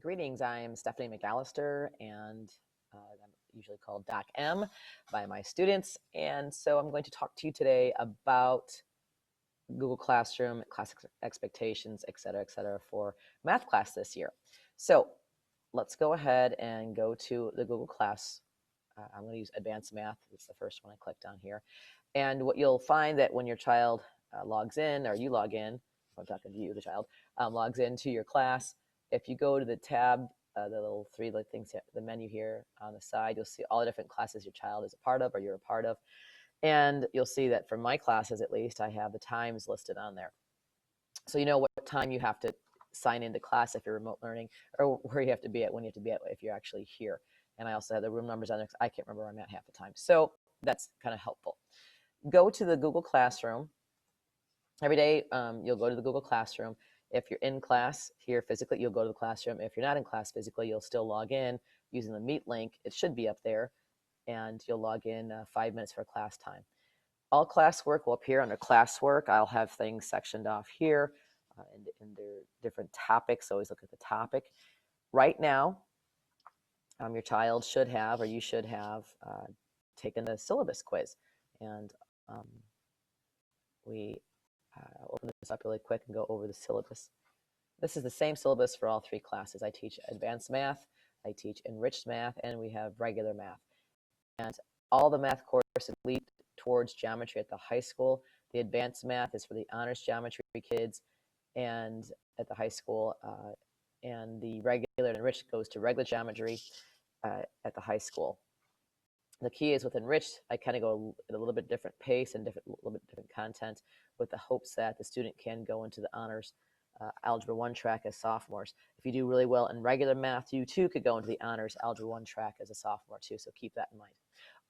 Greetings, I'm Stephanie McAllister, and I'm usually called DocM by my students. And so I'm going to talk to you today about Google Classroom, class expectations, et cetera, for math class this year. So let's go ahead and go to the Google Class. I'm going to use Advanced Math. It's the first one I clicked on here. And what you'll find that when your child logs in, or you log in, I'm talking to you, the child, logs into your class, if you go to the tab, the little three things, the menu here on the side, you'll see all the different classes your child is a part of or you're a part of. And you'll see that for my classes, at least, I have the times listed on there. So you know what time you have to sign into class if you're remote learning, or where you have to be at, when you have to be at, if you're actually here. And I also have the room numbers on there because I can't remember where I'm at half the time. So that's kind of helpful. Go to the Google Classroom. Every day, you'll go to the Google Classroom. If you're in class here physically, you'll go to the classroom. If you're not in class physically, you'll still log in using the Meet link. It should be up there, and you'll log in 5 minutes for class time. All classwork will appear under classwork. I'll have things sectioned off here in their different topics. Always look at the topic. Right now, your child should have, or you should have, taken the syllabus quiz. And we open this up really quick and go over the syllabus. This is the same syllabus for all three classes. I teach advanced math, I teach enriched math, and we have regular math. And all the math courses lead towards geometry at the high school. The advanced math is for the honors geometry kids and at the high school, and the regular and enriched goes to regular geometry at the high school. The key is with enriched, I kind of go at a little bit different pace and a little bit different content with the hopes that the student can go into the honors Algebra 1 track as sophomores. If you do really well in regular math, you too could go into the honors Algebra 1 track as a sophomore too, so keep that in mind.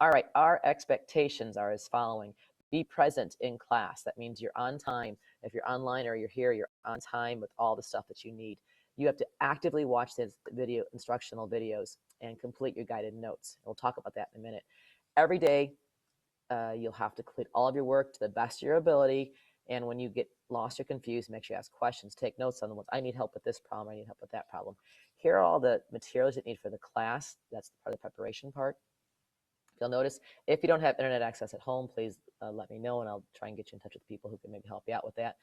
All right, our expectations are as following. Be present in class. That means you're on time. If you're online or you're here, you're on time with all the stuff that you need. You have to actively watch the instructional videos and complete your guided notes. We'll talk about that in a minute. Every day, you'll have to complete all of your work to the best of your ability. And when you get lost or confused, make sure you ask questions, take notes on the ones. I need help with this problem, I need help with that problem. Here are all the materials you need for the class. That's part of the preparation part. You'll notice if you don't have internet access at home, please let me know and I'll try and get you in touch with people who can maybe help you out with that.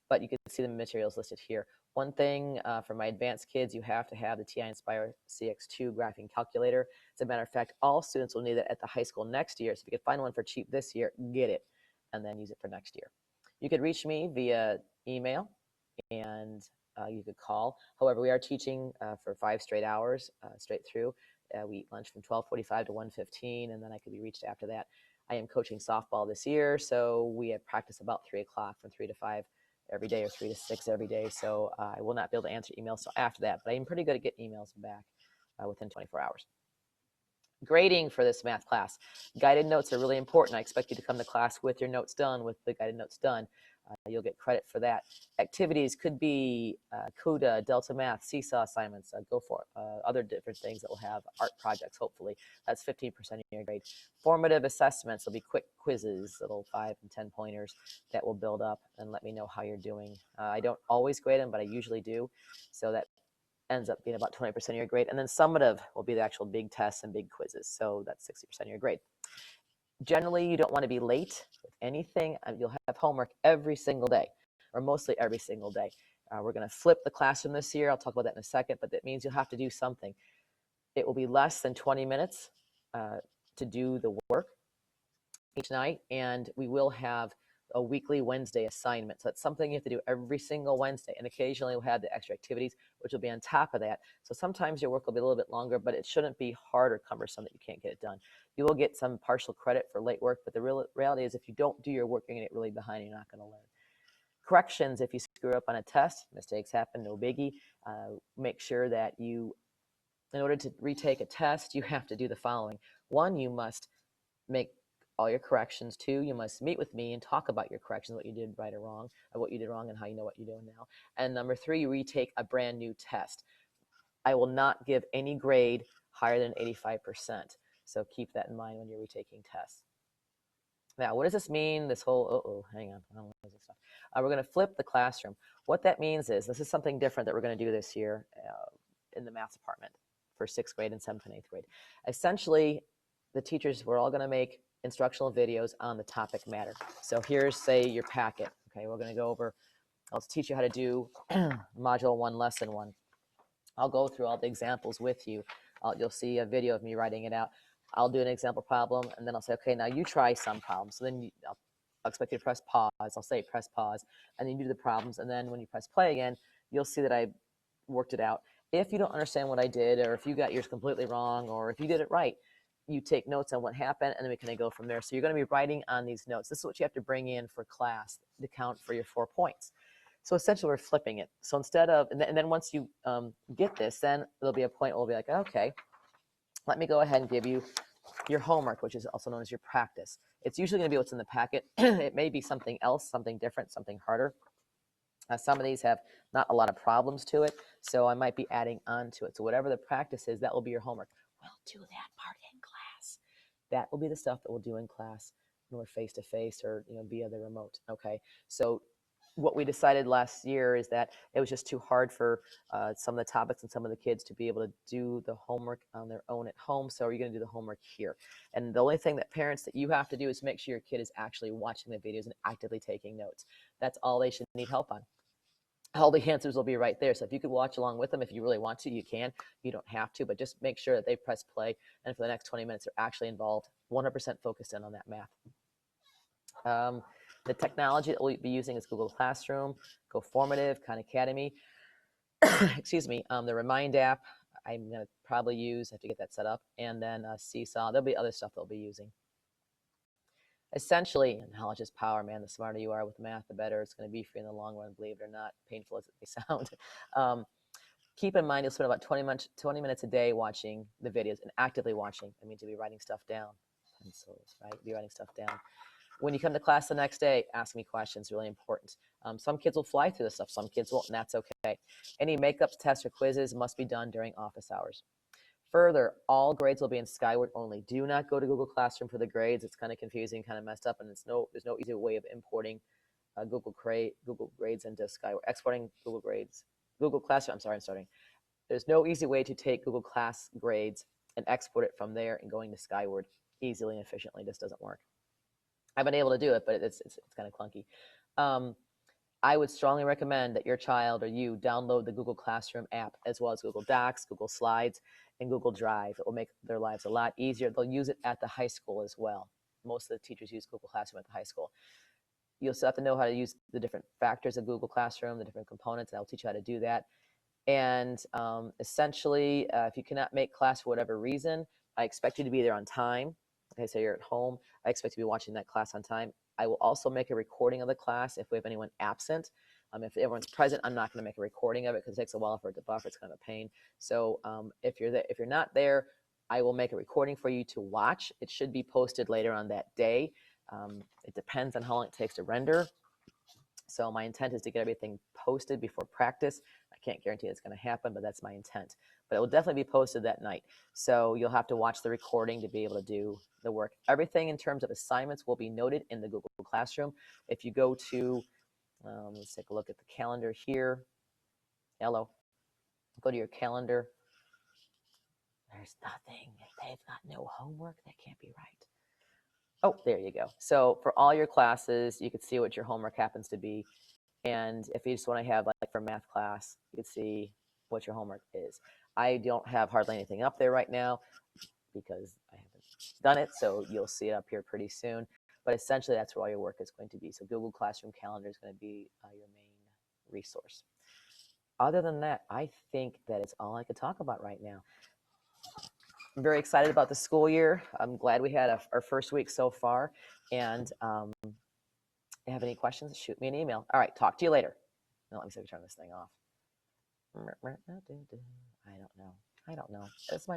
But you can see the materials listed here. One thing for my advanced kids, you have to have the TI Inspire CX2 graphing calculator. As a matter of fact, all students will need it at the high school next year. So if you can find one for cheap this year, get it and then use it for next year. You could reach me via email and you could call. However, we are teaching for 5 straight hours straight through. We eat lunch from 12:45 to 1:15, and then I could be reached after that. I am coaching softball this year, so we have practice about 3 o'clock from 3 to 5 every day or 3 to 6 every day. So I will not be able to answer emails till after that, but I am pretty good at getting emails back within 24 hours. Grading for this math class. Guided notes are really important. I expect you to come to class with your notes done, with the guided notes done. You'll get credit for that. Activities could be CUDA, Delta Math, Seesaw assignments, go for other different things that will have art projects, hopefully. That's 15% of your grade. Formative assessments will be quick quizzes, little 5 and 10 pointers that will build up and let me know how you're doing. I don't always grade them, but I usually do. So that ends up being about 20% of your grade. And then summative will be the actual big tests and big quizzes. So that's 60% of your grade. Generally, you don't want to be late with anything. You'll have homework every single day, or mostly every single day. We're going to flip the classroom this year. I'll talk about that in a second, but that means you'll have to do something. It will be less than 20 minutes to do the work each night, and we will have a weekly Wednesday assignment. So that's something you have to do every single Wednesday, and occasionally we'll have the extra activities, which will be on top of that. So sometimes your work will be a little bit longer, but it shouldn't be hard or cumbersome that you can't get it done. You will get some partial credit for late work, but the reality is if you don't do your work, you're going to get really behind and you're not going to learn. Corrections, if you screw up on a test, mistakes happen, no biggie. Make sure that you, in order to retake a test, you have to do the following. 1, you must make all your corrections. 2, you must meet with me and talk about your corrections, what you did right or wrong, or what you did wrong and how you know what you're doing now. And number 3, you retake a brand new test. I will not give any grade higher than 85%. So keep that in mind when you're retaking tests. Now, what does this mean? This whole, hang on, I don't know this stuff. We're going to flip the classroom. What that means is, this is something different that we're going to do this year. in the math department for 6th grade and 7th and 8th grade. Essentially, the teachers were all going to make instructional videos on the topic matter. So here's, say, your packet. Okay, we're going to go over, I'll teach you how to do Module 1, Lesson 1. I'll go through all the examples with you. You'll see a video of me writing it out. I'll do an example problem, and then I'll say, okay, now you try some problems. So then I'll expect you to press pause. I'll say press pause, and then you do the problems. And then when you press play again, you'll see that I worked it out. If you don't understand what I did, or if you got yours completely wrong, or if you did it right, you take notes on what happened, and then we can go from there. So you're going to be writing on these notes. This is what you have to bring in for class to count for your 4 points. So essentially, we're flipping it. So instead of, and then once you get this, then there'll be a point where we'll be like, okay, let me go ahead and give you your homework, which is also known as your practice. It's usually going to be what's in the packet. It may be something else, something different, something harder. Some of these have not a lot of problems to it, so I might be adding on to it. So whatever the practice is, that will be your homework. We'll do that part in class. That will be the stuff that we'll do in class when we're face-to-face or via the remote. Okay, so what we decided last year is that it was just too hard for some of the topics and some of the kids to be able to do the homework on their own at home. So you're going to do the homework here. And the only thing that parents that you have to do is make sure your kid is actually watching the videos and actively taking notes. That's all they should need help on. All the answers will be right there. So if you could watch along with them, if you really want to, you can. You don't have to, but just make sure that they press play. And for the next 20 minutes, they're actually involved, 100% focused in on that math. The technology that we'll be using is Google Classroom, GoFormative, Khan Academy, excuse me, the Remind app I'm going to probably use, I have to get that set up, and then Seesaw. There'll be other stuff they'll be using. Essentially, knowledge is power, man. The smarter you are with math, the better it's going to be for you in the long run, believe it or not, painful as it may sound. Keep in mind, you'll spend about 20 minutes a day watching the videos and actively watching. That means you'll be writing stuff down. Pencils, right? You'll be writing stuff down. When you come to class the next day, ask me questions, really important. Some kids will fly through this stuff, some kids won't, and that's okay. Any makeups, tests, or quizzes must be done during office hours. Further, all grades will be in Skyward only. Do not go to Google Classroom for the grades. It's kind of confusing, kind of messed up, and there's no easy way of importing Google Grades into Skyward. Exporting Google Classroom, I'm starting. There's no easy way to take Google Class grades and export it from there and going to Skyward easily and efficiently. This doesn't work. I've been able to do it, but it's kind of clunky. I would strongly recommend that your child or you download the Google Classroom app, as well as Google Docs, Google Slides, and Google Drive. It will make their lives a lot easier. They'll use it at the high school as well. Most of the teachers use Google Classroom at the high school. You'll still have to know how to use the different factors of Google Classroom, the different components, and I'll teach you how to do that. And essentially, if you cannot make class for whatever reason, I expect you to be there on time. Okay, so you're at home. I expect to be watching that class on time. I will also make a recording of the class if we have anyone absent. If everyone's present, I'm not going to make a recording of it because it takes a while for it to buffer. It's kind of a pain. So if you're not there, I will make a recording for you to watch. It should be posted later on that day. It depends on how long it takes to render. So my intent is to get everything posted before practice. I can't guarantee it's going to happen, but that's my intent. But it will definitely be posted that night. So you'll have to watch the recording to be able to do the work. Everything in terms of assignments will be noted in the Google Classroom. If you go to, let's take a look at the calendar here. Hello. Go to your calendar. There's nothing. They've got no homework. That can't be right. Oh, there you go. So for all your classes, you can see what your homework happens to be. And if you just want to have, like for math class, you can see what your homework is. I don't have hardly anything up there right now because I haven't done it. So you'll see it up here pretty soon. But essentially, that's where all your work is going to be. So Google Classroom Calendar is going to be your main resource. Other than that, I think that is all I could talk about right now. I'm very excited about the school year. I'm glad we had our first week so far. And if you have any questions, shoot me an email. All right, talk to you later. Now, let me see if I can turn this thing off. I don't know. That's my